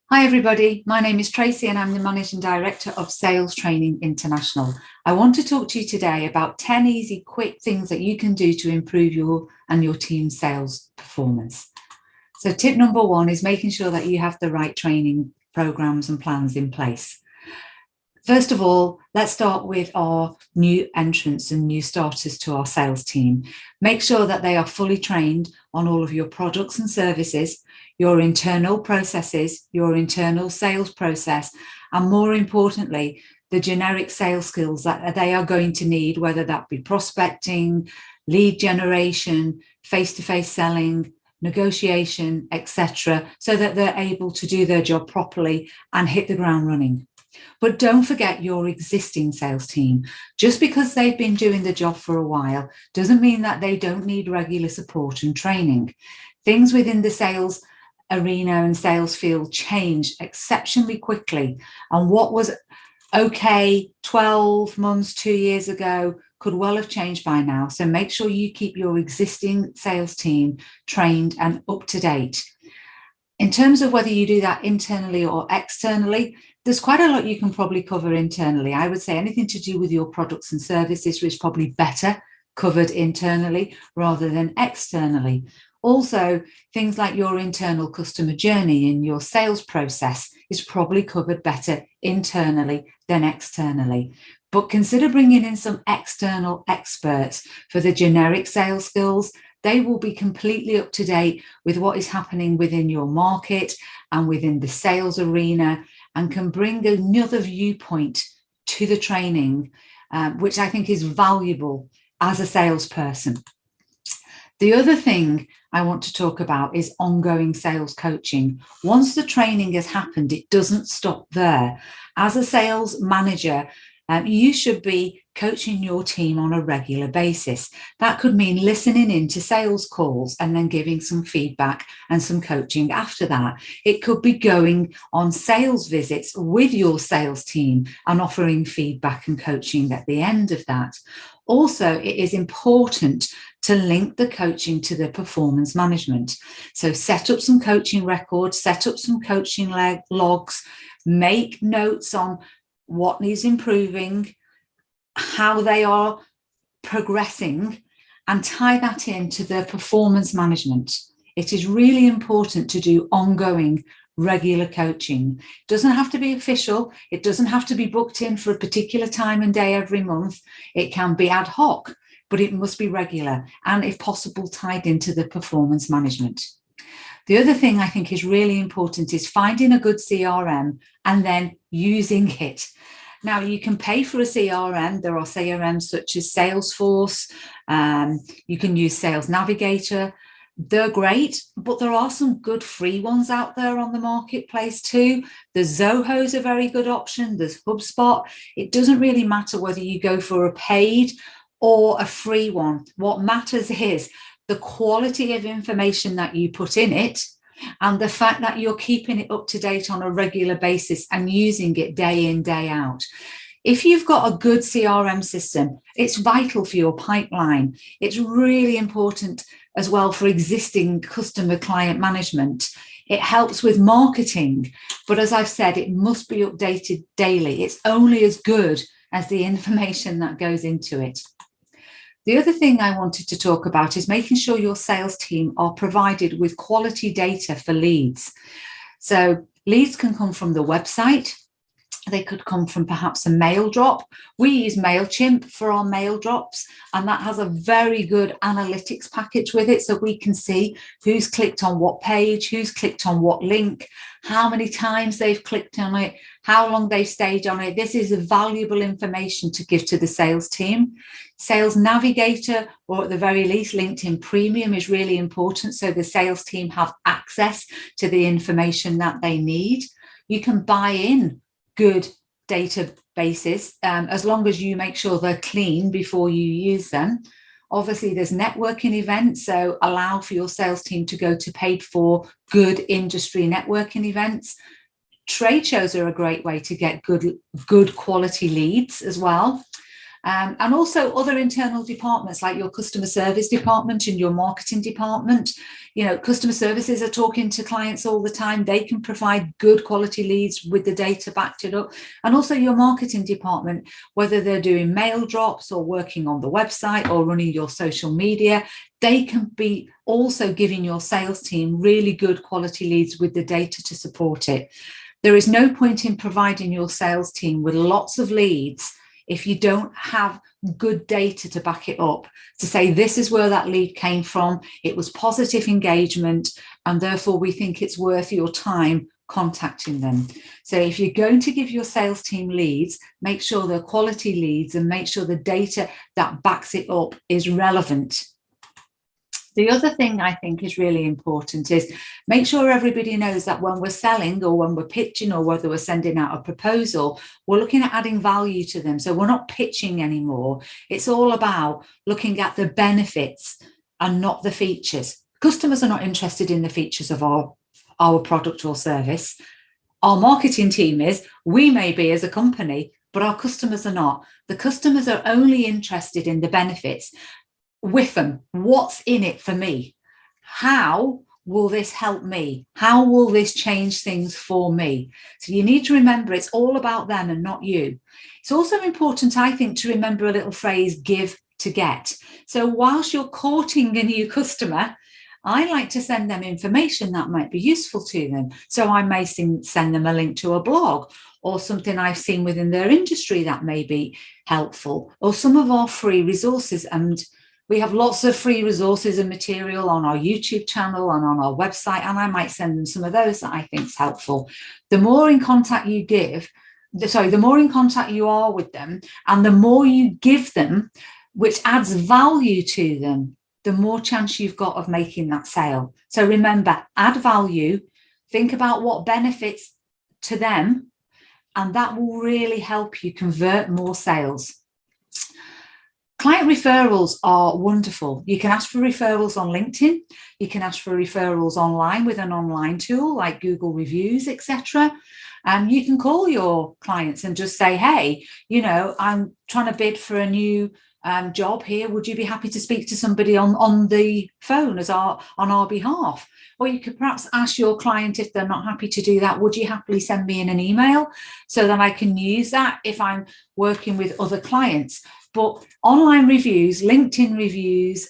Hi everybody, my name is Tracy and I'm the Managing Director of Sales Training International. I want to talk to you today about 10 easy, quick things that you can do to improve your and your team's sales performance. So tip number one is making sure that you have the right training programs and plans in place. First of all, let's start with our new entrants and new starters to our sales team. Make sure that they are fully trained on all of your products and services, your internal processes, your internal sales process, and more importantly, the generic sales skills that they are going to need, whether that be prospecting, lead generation, face-to-face selling, negotiation, etc., so that they're able to do their job properly and hit the ground running. But don't forget your existing sales team. Just because they've been doing the job for a while doesn't mean that they don't need regular support and training. Things within the sales arena and sales field change exceptionally quickly. And what was okay 12 months, 2 years ago could well have changed by now. So make sure you keep your existing sales team trained and up to date. In terms of whether you do that internally or externally, there's quite a lot you can probably cover internally. I would say anything to do with your products and services is probably better covered internally rather than externally. Also, things like your internal customer journey and your sales process is probably covered better internally than externally. But consider bringing in some external experts for the generic sales skills. They will be completely up to date with what is happening within your market and within the sales arena, and can bring another viewpoint to the training, which I think is valuable as a salesperson. The other thing I want to talk about is ongoing sales coaching. Once the training has happened, it doesn't stop there. As a sales manager, you should be coaching your team on a regular basis. That could mean listening into sales calls and then giving some feedback and some coaching after that. It could be going on sales visits with your sales team and offering feedback and coaching at the end of that. Also, it is important to link the coaching to the performance management. So set up some coaching records, set up some coaching logs, make notes on what needs improving, how they are progressing, and tie that into the performance management. It is really important to do ongoing, regular coaching. It doesn't have to be official. It doesn't have to be booked in for a particular time and day every month. It can be ad hoc, but it must be regular and, if possible, tied into the performance management. The other thing I think is really important is finding a good CRM and then using it. Now, you can pay for a CRM. There are CRMs such as Salesforce. You can use Sales Navigator. They're great, but there are some good free ones out there on the marketplace too. The Zoho's a very good option. There's HubSpot. It doesn't really matter whether you go for a paid or a free one. What matters is the quality of information that you put in it and the fact that you're keeping it up to date on a regular basis and using it day in, day out. If you've got a good CRM system, it's vital for your pipeline. It's really important as well for existing customer client management. It helps with marketing, but as I've said, it must be updated daily. It's only as good as the information that goes into it. The other thing I wanted to talk about is making sure your sales team are provided with quality data for leads. So leads can come from the website. They could come from perhaps a mail drop. We use MailChimp for our mail drops, and that has a very good analytics package with it, so we can see who's clicked on what page, who's clicked on what link, how many times they've clicked on it, how long they've stayed on it. This is valuable information to give to the sales team. Sales Navigator, or at the very least LinkedIn Premium, is really important, so the sales team have access to the information that they need. You can buy in good databases as long as you make sure they're clean before you use them. Obviously, there's networking events, so allow for your sales team to go to paid for good industry networking events. Trade shows are a great way to get good quality leads as well. And also other internal departments like your customer service department and your marketing department. Customer services are talking to clients all the time. They can provide good quality leads with the data backed it up. And also your marketing department, whether they're doing mail drops or working on the website or running your social media, they can be also giving your sales team really good quality leads with the data to support it. There is no point in providing your sales team with lots of leads if you don't have good data to back it up, to say this is where that lead came from, it was positive engagement, and therefore we think it's worth your time contacting them. So if you're going to give your sales team leads, make sure they're quality leads and make sure the data that backs it up is relevant. The other thing I think is really important is make sure everybody knows that when we're selling or when we're pitching or whether we're sending out a proposal, we're looking at adding value to them. So we're not pitching anymore. It's all about looking at the benefits and not the features. Customers are not interested in the features of our product or service. Our marketing team is, we may be as a company, but our customers are not. The customers are only interested in the benefits. With them, what's in it for me? How will this help me? How will this change things for me? So you need to remember it's all about them and not you. It's also important, I think, to remember a little phrase, give to get. So whilst you're courting a new customer, I like to send them information that might be useful to them. So I may send them a link to a blog or something I've seen within their industry that may be helpful, or some of our free resources. And we have lots of free resources and material on our YouTube channel and on our website, and I might send them some of those that I think is helpful. The more in contact the more in contact you are with them and the more you give them, which adds value to them, the more chance you've got of making that sale. So remember, add value, think about what benefits to them, and that will really help you convert more sales. Client referrals are wonderful. You can ask for referrals on LinkedIn. You can ask for referrals online with an online tool like Google Reviews, etc. And you can call your clients and just say, hey, I'm trying to bid for a new job here. Would you be happy to speak to somebody on the phone on our behalf? Or you could perhaps ask your client, if they're not happy to do that, would you happily send me in an email so that I can use that if I'm working with other clients? But online reviews, LinkedIn reviews,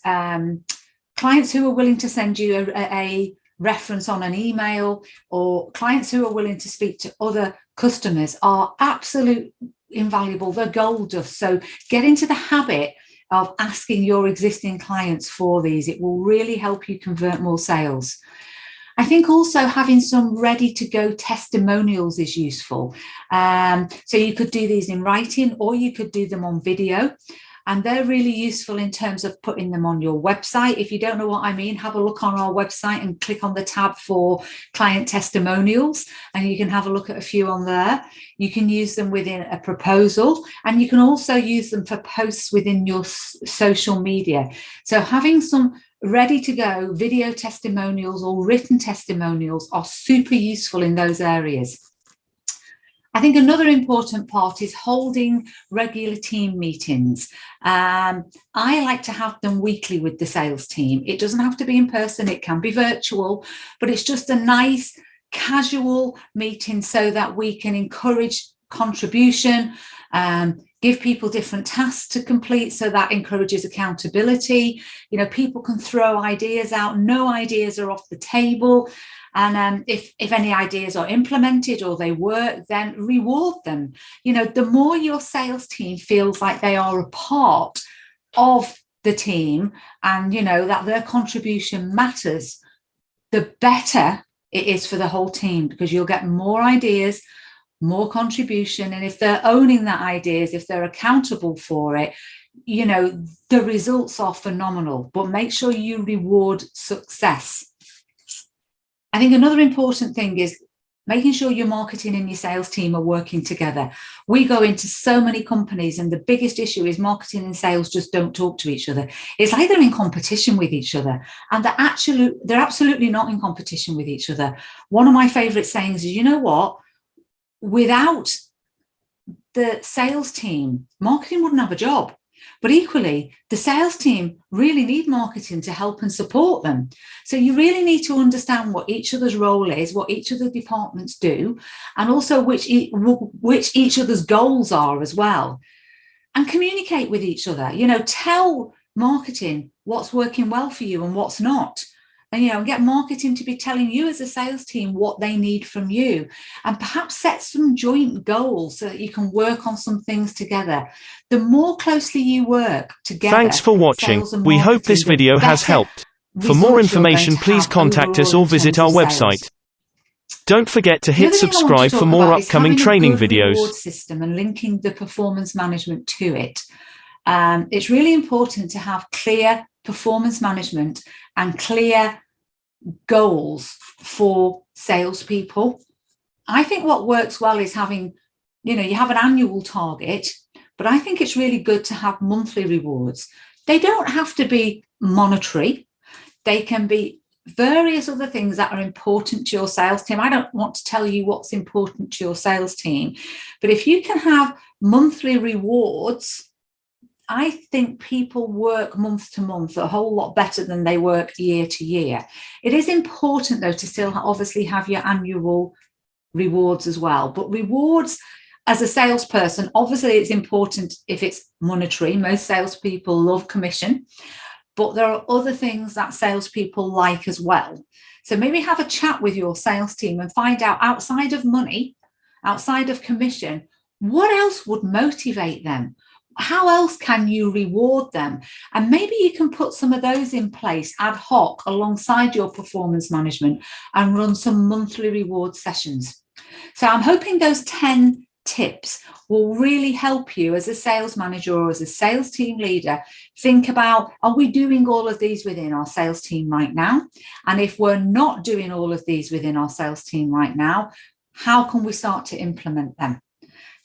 clients who are willing to send you a reference on an email, or clients who are willing to speak to other customers are absolutely invaluable. They're gold dust. So get into the habit of asking your existing clients for these. It will really help you convert more sales. I think also having some ready to go testimonials is useful. So you could do these in writing or you could do them on video. And they're really useful in terms of putting them on your website. If you don't know what I mean, have a look on our website and click on the tab for client testimonials, and you can have a look at a few on there. You can use them within a proposal, and you can also use them for posts within your social media. So having some ready to go video testimonials or written testimonials are super useful in those areas. I think another important part is holding regular team meetings. I like to have them weekly with the sales team. It doesn't have to be in person, it can be virtual, but it's just a nice casual meeting so that we can encourage contribution, give people different tasks to complete, so that encourages accountability. People can throw ideas out, no ideas are off the table. And if any ideas are implemented or they work, then reward them. The more your sales team feels like they are a part of the team and, that their contribution matters, the better it is for the whole team, because you'll get more ideas, more contribution. And if they're owning that ideas, if they're accountable for it, the results are phenomenal. But make sure you reward success. I think another important thing is making sure your marketing and your sales team are working together. We go into so many companies and the biggest issue is marketing and sales just don't talk to each other. It's like they're in competition with each other, and they're absolutely not in competition with each other. One of my favorite sayings is, without the sales team, marketing wouldn't have a job. But equally, the sales team really need marketing to help and support them. So you really need to understand what each other's role is, what each of the departments do, and also which each other's goals are as well. And communicate with each other. Tell marketing what's working well for you and what's not. And get marketing to be telling you as a sales team what they need from you, and perhaps set some joint goals so that you can work on some things together. The more closely you work together. Thanks for watching. We hope this video has helped. For more information, please contact us or visit our website. Don't forget to hit subscribe for more upcoming training videos. Reward system and linking the performance management to it. It's really important to have clear performance management and clear goals for salespeople. I think what works well is having, you have an annual target, but I think it's really good to have monthly rewards. They don't have to be monetary. They can be various other things that are important to your sales team. I don't want to tell you what's important to your sales team, but if you can have monthly rewards, I think people work month to month a whole lot better than they work year to year. It is important, though, to still obviously have your annual rewards as well. But rewards as a salesperson, obviously it's important if it's monetary. Most salespeople love commission, but there are other things that salespeople like as well. So maybe have a chat with your sales team and find out, outside of money, outside of commission, what else would motivate them? How else can you reward them? And maybe you can put some of those in place ad hoc alongside your performance management and run some monthly reward sessions. So I'm hoping those 10 tips will really help you as a sales manager or as a sales team leader think about, are we doing all of these within our sales team right now? And if we're not doing all of these within our sales team right now, how can we start to implement them?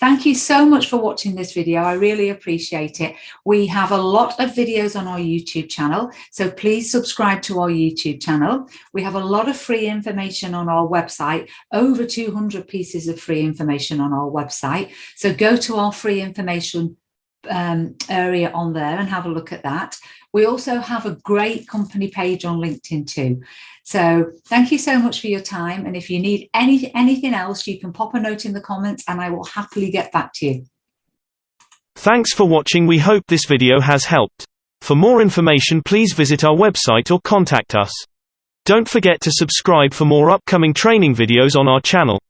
Thank you so much for watching this video. I really appreciate it. We have a lot of videos on our YouTube channel, so please subscribe to our YouTube channel. We have a lot of free information on our website, over 200 pieces of free information on our website. So go to our free information area on there and have a look at that. We also have a great company page on LinkedIn too. So thank you so much for your time. And if you need anything else, you can pop a note in the comments and I will happily get back to you. Thanks for watching. We hope this video has helped. For more information, please visit our website or contact us. Don't forget to subscribe for more upcoming training videos on our channel.